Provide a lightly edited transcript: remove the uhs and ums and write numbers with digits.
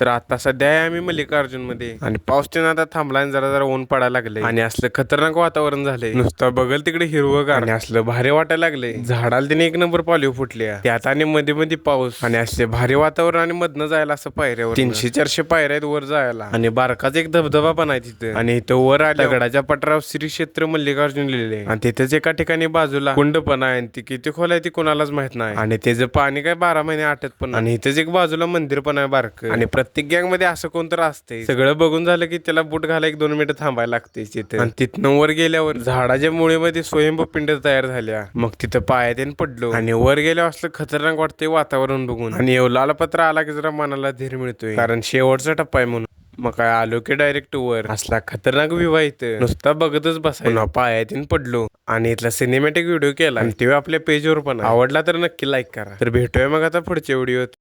तर आता सध्या आहे आम्ही मल्लिकार्जुन मध्ये आणि पाऊस त्यानं आता थांबला आणि जरा जरा ऊन पडायला लागले आणि असलं खतरनाक वातावरण झालंय. नुसतं बघल तिकडे हिरवगार आणि असलं भारी वाटायला लागले. झाडाला तिने एक नंबर पॉलिओ फुटल्या त्यात आणि मध्ये मध्ये पाऊस आणि असले भारी वातावरण आणि मधनं जायला असं पायऱ्यावर 300-400 पायऱ्या आहेत वर जायला आणि बारकाच एक धबधबा पण आहे तिथं. आणि इथं वर आल्या दगडाच्या पठारावर श्री क्षेत्र मल्लिकार्जुन लिहिलेले आणि तिथेच एका ठिकाणी बाजूला कुंड पण आहे. ती किती खोल आहे ती कोणालाच माहित नाही आणि त्याचं पाणी काय 12 महिने आटत पण. आणि इथेच एक बाजूला मंदिर पण आहे बारक. आणि प्रत्येक गँग मध्ये असं कोणतं असते. सगळं बघून झालं की त्याला बूट घाला 1-2 मिनिटं थांबायला लागते तिथे. आणि तिथनं वर गेल्यावर झाडाच्या मुळेमध्ये स्वयंभू पिंड तयार झाल्या. मग तिथं पायात पडलो आणि वर गेल्यावर असलं खतरनाक वाटते वातावरण बघून. आणि लाल पत्र आला की जरा मनाला धीर मिळतोय कारण शेवटचा टप्पा आहे म्हणून. मग काय आलो की डायरेक्ट वर. असला खतरनाक व्ह्यू आहे इथं नुसता बघतच बसायला. पायातीन पडलो आणि इथला सिनेमॅटिक व्हिडिओ केला आणि ते आपल्या पेजवर पण आवडला तर नक्की लाईक करा. तर भेटूया मग आता पुढच्या व्हिडिओत.